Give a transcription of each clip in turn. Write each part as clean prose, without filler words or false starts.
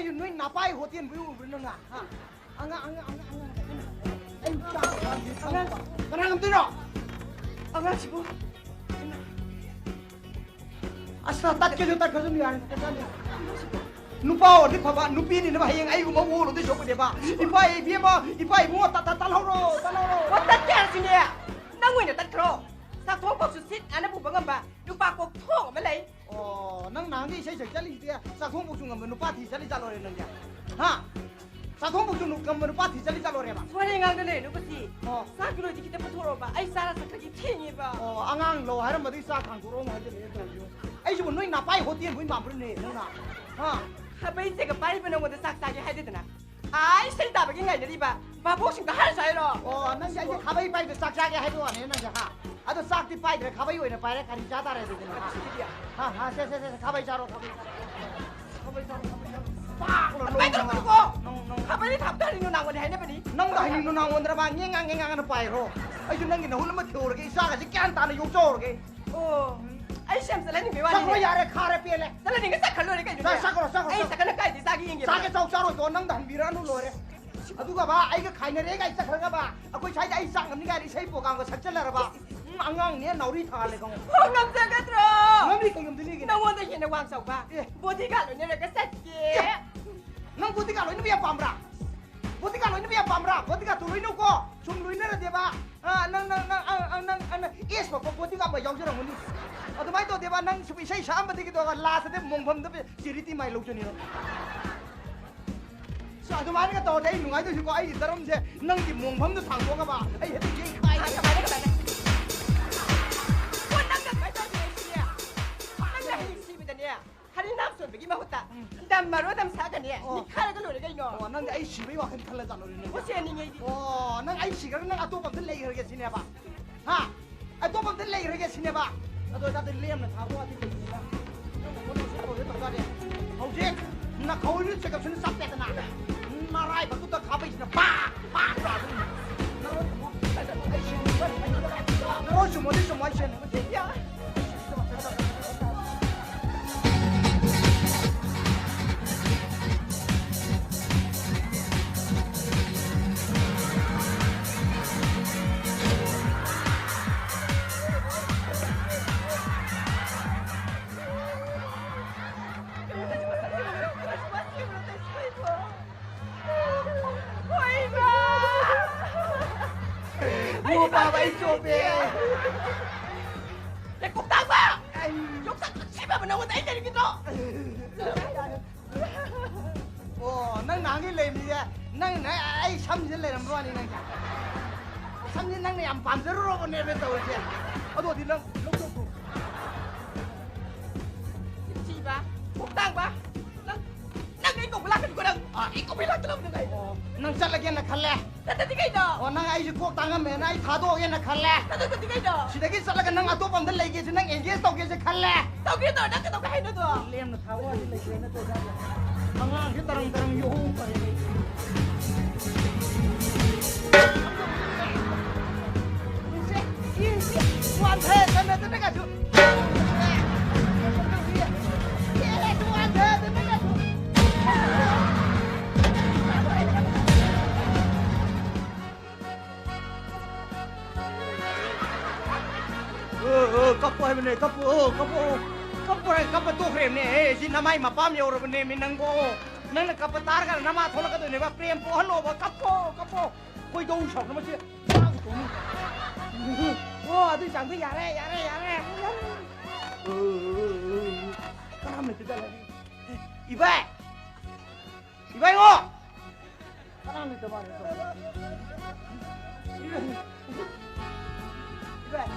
아유 너희 나빠이 호텔 뭐 그러는가? 그냥 들어. 지금. 아싸 딱 미안. 누파 어디 봐봐 누피니 나 hayang 아이고 뭐 오로도 저거 대봐. 이파이 비마 이파이 뭐 따라로. 어떤 게하시냐? 낭위는 따로. 사통 복수sit 안에 부방은 봐. 누파 꼭 통, 말래. nang nang ni sei jali dia sa thong bu chung ngam nu pa thi jali jalo re nang ya ha sa thong bu chung ngam nu pa thi jali jalo re ba 소리 강들래 누구지? 사 그로 지키다 붙어로 봐. 아이 살아서 그렇게 튀니 봐. angang lo haram madi sa khang ro ma je le yo ai ju noi na pai ho tien bui ma bru ne nang na ha 하베이 제가 빨리 보는 것도 싹싹이 해야 되나? 아이 싫다 버긴 가 이리 봐. 봐 보신 거할 사이로. nang ya je khabai pai de sak sak ge hai do ne nang ya ha ado sak ti pai de khabai oi ne pai re kari ja da re de ne ha se khabai ja ro 빨리 들어보고. 하베이 답다리는 나오네 해내 버리. nang da ni nu nang won ra ba ngang na pai ro ai ju nang ni hul ma thyo ge sa ga ji kyan ta na yo jo ge 아이 샘슬라니 왜 sa ko 와니? ya re kha re pe le 살라니 그 싹칼로리 가 이리. 아이 싹칼로 까지 싹이 인게. 사게 썩자로 또 낭단 미라노 로레 아두가 봐 아이가 가이너레가 있어 그런가 봐 아고 자자 이 쌍금니가 이 세이포 간거 삭절라라 봐 앙앙네 나우리 타갈래 공 남자가 들어. 남리 거좀 들리긴 나 원래 걔네 왕석 봐. 보디가로 내가 쌌지. 난 보디가 로이는 비야 밤라 보디가 로이는 비야 밤라 보디가 또 로이는 거좀 로이는 데봐 아낭 예스 뭐 보디가 뭐 영저랑 뭐니 어도마이 또 데봐 난 수비 세이 샤암바 되기도 하고 라스데 몽범도 시리티 마이 로전이로 자, 좀 많이 갔다 오자. 이 누가도 주고 아이 사람 이제 능지 몽범도 당고가 봐. 아이 해도 게 가이. 원남자 말자지야. 남자 힘이더니야. 할인 남선 be기만 했다. 담마로 담 사가니야. 니 칼을 노래가 이거. 난 아이 시비 와 한 칼라 잘노리네. 무슨 얘기? 난 아이 시가는 난 아토범들 레이 그러게 지내 봐. 하. 아토범들 레이 그러게 지내 봐. 나도 다들 레이면 타고 와지 되니까. 난 뭐는 서로 왜 도가래. hꯧ직 나 거울을 제가 주는 싹대잖아. 나라이 바꾸다 가버리시나 빡 나로 좀 어디 좀 와이셔는 거지 야 mua ba bay chụp về để cục tao vào cục tao chỉ mà nó thấy cái đó nang nang cái lem gì nang nang ai xăm gì lem rồi nang xăm gì nang này am pan zero rồi này bây giờ chứ ở đâu thì nang lúc chỉ ba cục tao ba nang cái cục lá cái của nang cái cục lá cái này nang chắc là cái này khăn lẹ Tadi tiga itu. nang ai kok tangan mena ai thado cái này khăn lẹ Tadi tiga itu. sudah cái chắc là cái nang atau pandai lagi cái nang engage tau cái khăn lẹ Tahu gitu, nak tahu kayak itu tuh. lem nó tháo đi lấy cái nó tôi ra nang cái tarang tarang yo phải hoàn thế cái này tôi cả chú couple hay bên couple tu frame này xin năm ai mà bám nhiều rồi bên này mình năng go năng là couple tar cái năm mà thôi là cái này mà frame po hello mà couple quay đâu sọc nó mà chứ tôi chẳng thấy giả đây cái năm này chúng ta là ibai ngô cái năm này tao bảo ibai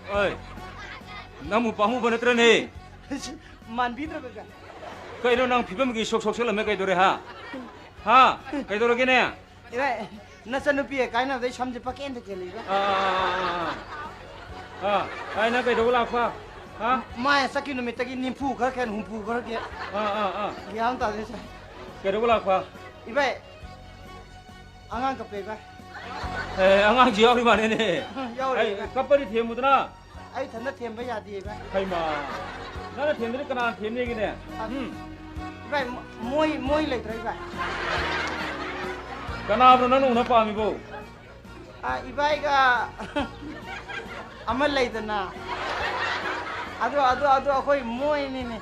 ơi, namu pamu bana trane. man bidra ka Kau itu nang pibam gi sok sel me kai dore ha. Ha, kai dore kene. ibai na sanu pie kai na dei samje paken de keli Kai na kai dore la kha. Ha? mai sakinu me tagi nimpu ka ken humpu ka ke yang ta de Kai dore la kha. ibai angang ka pe ba 안강지 야우리 마네네. 야우리. 갑발이 대무드나. 아이 단나 템바 야디 이바. 하이마. 나는 대무들 까나 대무 얘기네. 이바 모이 레이트라 이바. 까나브로 나는 오나 빠미보. 아 이바이가 아말 레이드나. 아도 거의 모이니네.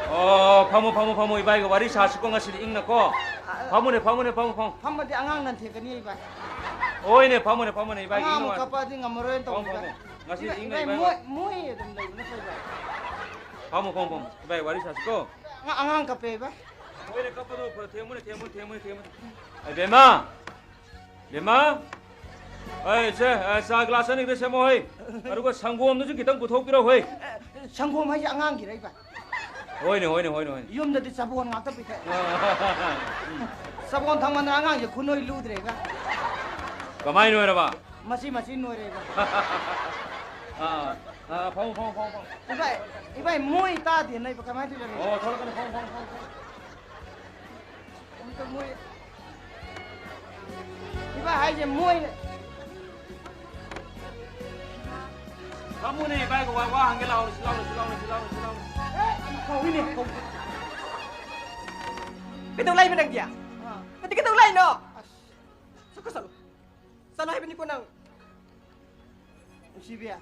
파무 이바이가 와리 사시공 가시 잉나고. 파무네. 한마디 앙앙한테 그니 이바. 오이네 파무네 이바이가 앙앙 잉나. 카파디 ngamoroin to. 가시 잉나 이바 이바이가. 모이 좀 레이드나 이바. 파무 이바이 와리 사시고. 앙앙 카페 이바. 오이네 까빠도 대무네. 베마. 아이 자 글라스는 그래 세모이. 그리고 상고 없는 좀 기당 부탁기로 호이. 상고마이 앙앙기라 이바. 호이네. yumdadi sabon ngata pite sabon thangman angang je khunoi ludrega Kamai noira ba. masi noirega Phong. ibai moi ta de nai pa kamai tu jare Thola kana phong. to moi ibai hai je moi Kamu nih baik wah hanggil lawan silau. kau ini kau Pitong lay man ang diya. Pati kitong lay no. Salo. Salo hay bini ko nang sibia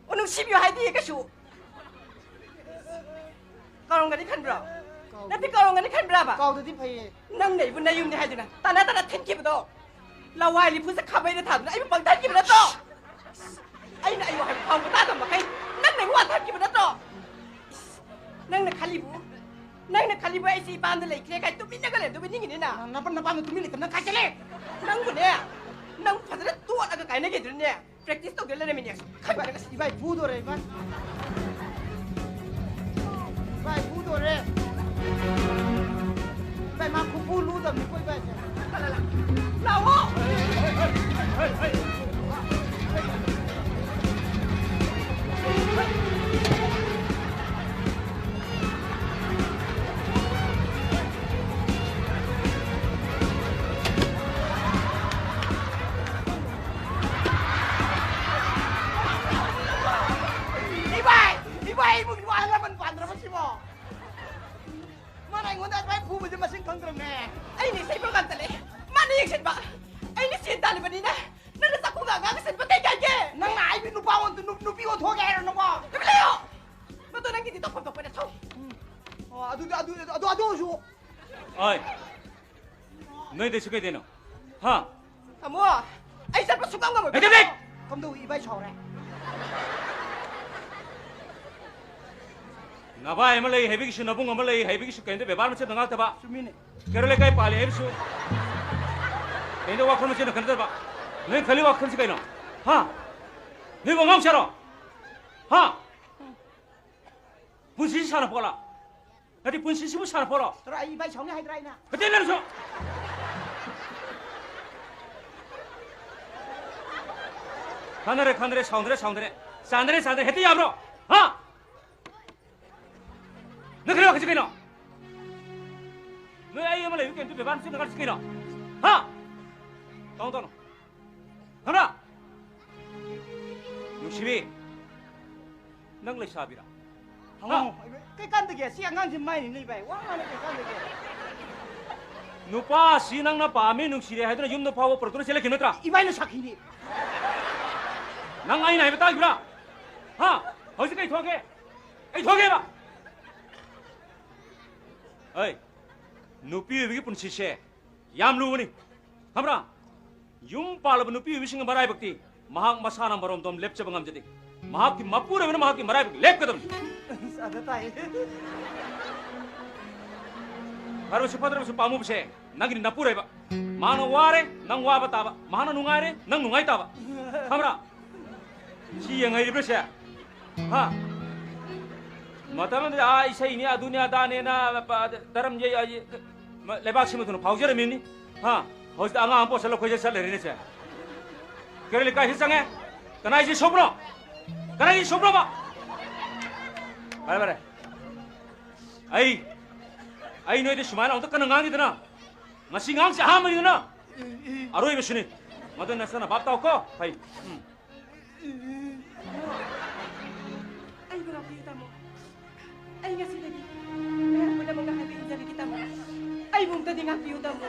unong sibyo hay di ka su. Karong gani kan bra. Nati karong gani kan bra ba. kau tu di phai Nang nei bun na yung ni hay dina. Tana ten ki ba do. Lawai li pu sa khabay na thad. Ay pang tan ki ba na to. Ay na ayo hay pang ta ta ma kay. Nang nei wa tan ki ba na to. Nang na khalibu. Nang na khalibu ay si band lay kaya kay tumin na galen tumin ngin na. napa tu milik na kachale Nang bu ne. Nang padra tuwa aga kay na gidrin ne. Practice to gele na min yak. ibai food ore ibai food ore ibai ma ku lu da mi koi bai Lawo. ibai mung wa la man pan ra si mo mana ngon da bai pu bu ma sing khang tram ne Ay ni say program tale. Mani yung sin ba? Ay ni sin tali ba ni na? Nang nasa ko nga sin ba kay kay. nang na ai bi nu pa won tu nu pi wo tho ge ra no mo Kabilayo. Mato nang gidi to pag na to. adu ju Oi. Noi de sukai deno. Ha. Kamu ay sa pa sugang nga mo. Dik. kam do ibai chau re Naba emalai hebi kishu nabung emalai hebi kishu kende bebar macam dengar taba. sumi ne Kerala kai pale hebi su. Kende wakon macam nak taba. Noi khali wakon sih kaino. Ha. Noi bangam charo. Ha. Punsi sana pola. Tadi punsi sibu sana pola. tra ibai chau ne hai trai na Betul lah so. Khandre saundre heti ya bro. Ha. Noi khali wakon sih kaino. Noi ay emalai weekend tu bebar macam dengar sih kaino. Ha. Tahu. Kamera. Nusibi. Nang lay sabira. cái căn tự kia siang ngang thì mai ni bai wa na cái căn tự kia Nupa sinang na pami nung sire hadra yum no pawo pertuna sele kinotra. ibai na sakhi ni Nang ai nai beta gura. Ha, hoise kai thoge. Ai thoge ba. Ai. Nupi wi pun sise. Yam lu ni. Hamra. Yum palab nupi wi sing marai bakti. Mahak masana marom dom lepche bangam jadi. Mahak ki mapure wen mahak ki marai bakti lep kadam. ada tai Haru sepadra su pamu bse. Nagini napure ba. Mana ware nang wa bata ba. Mana nungare nang nungai ta ba. Hamra. Si yang ai bse. Ha. Mataman a isai ni a dunia dane na daram je lebak simu tu paujere mini. Ha. Hos da anga ampo selo khoje sel rene che. Kerele ka hisange. Kanai ji sobro. Ba. Bare. Ai noi de shumana on ta kanang ngang dina. Masing ngang sa ha mai dina. 아로이 베시니 마든 나서나 밥 따오고 파이 Ay, berapa kita mo? Ay, nga sila di. Kaya mo na mga hatiin sa kita mo. Ay, mong tadi nga piyuta mo.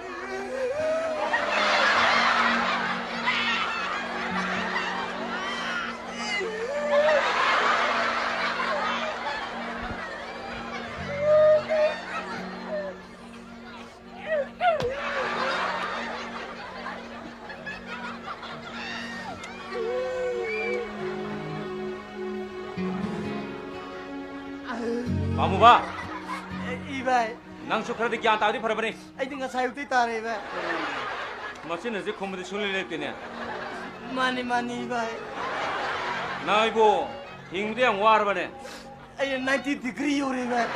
마무바 이발 낭 쇼크라데 기안 따디 파라바니 아이든가 사육대 따래 이발 마치는 제 콤무데 술릴레 때네 많이 이발 나이고 잉대양 와르바네 아이 90 디그리 요래 이발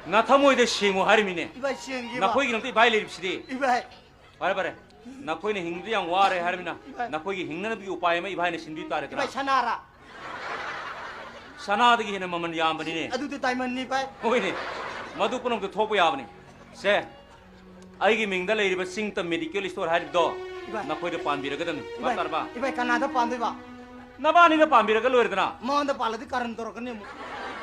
나 타모이데 싱고 하리미네 이발 시행기 나 코이기 넘때 바일레 립시디 이발 바라바레 나 코이네 잉대양 와레 하리미나 나 코이기 잉나는 비 우파이마 이바이네 신비 따레 이발 샤나라 사나드기 해는 마만 야ambani네 아두도 다이먼니 이발 호이네 마두프놈도 토부 야바니 세 아이기 밍달레 이리바 싱터 메디컬 스토어 하리도 나 코이데 판비르거든 마타르바 이발 카나다 판데바 나바니가 판비르가 로르드나 마온다 팔라디 카른 도르거니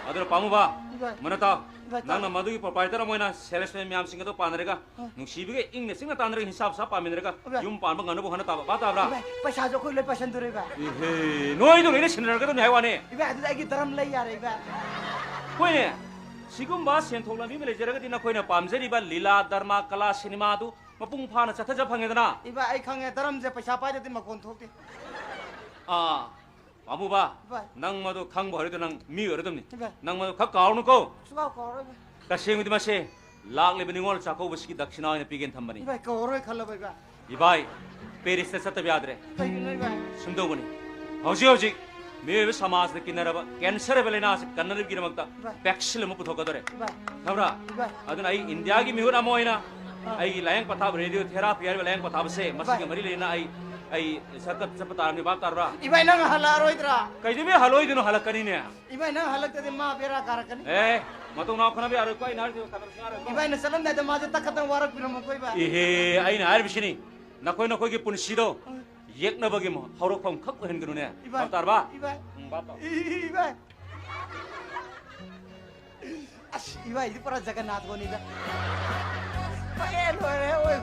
아들 파무바 이발 뭐나타 이발 나나 마두기 파이터라 모이나 셀레스페 미암 싱가도 파너레가 누시비게 잉네 싱가 타너레가 히삽 삽 파미너레가 윰 파르바 가노보 하나 타바 바타브라 이발 पैसा कोइले पैसा दुरे इ발 이헤 너희도 이래 신나거든 해와네 이발 아두 아기 드럼 레이 야래 이발 코이네 지금 봐 센통라 미밀레 저러가 디나 코이네 밤제리바 릴라 더마 칼라 시네마도 마뿡 파나 차타자 방에드나 이발 아이 칸게 드럼 제 पैसा पाइदे मकोन थोकते 아 마무바 이발 낭마도 강보 하려도 낭 미어르듬니 이발 낭마도 가까우는고 수가 거로 다시행우디 마시 락레브닝월 자코 버시기 dakshina에 비겐 탐바니 이발 거로 칼라 이발 이바이 페리스 사타비 아드레 타이는 이발 숨동거니 어지어지 메베 사마스 키나라바 캔서에 벨레나스 간나르 기르막다 백실 못 부터거더래 이발 가브라 이발 아든 아이 인디아기 미후라 모이나 아이 라양 파타브 레디오 테라피 아이 라양 파타브세 마시가 머리 레나 아이 사탑 사파타르니 밥타르라 이발 나 할라로 이드라 kaidime haloidino halakaninya 이발 나 할락데 마 베라 가라카니 matong na kana bi aro ko inar ko kadar singar 이발 나 살람 나데 마제 딱하던 와락 비는 뭐 이발 ihe aina arbishini nakoy gi pun sido yek na bagi mo hawrok pam khak ko hen gurune 이발 tarba 이발 bata 이발 아씨 이발 이디 para जगन्नाथ को नीदा पाए लोरे ओए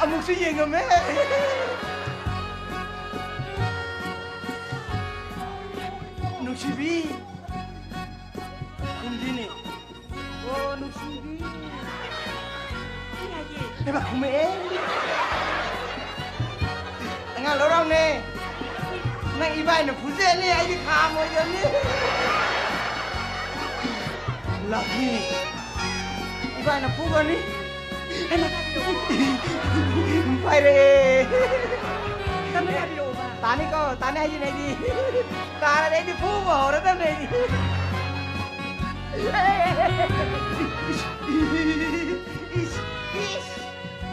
amuk si yenga me nuksibi kumdini oh nuksibi Lagi. eba kume ngal lorong ne nang ibai na phuje ni ai di kha mo yo ni lagi ibai na phu ni phải đi Kami na bilo ba? tani ko tani hay này đi ta đây đi phú vào đó tâm này đi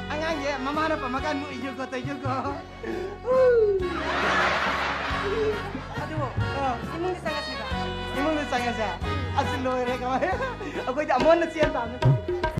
anh vậy mama nó phải makan mu ijo ko tayo ko Aduh, imong disanga siya. imong na sanga sa asin lo re ka ako ja mon na siya ta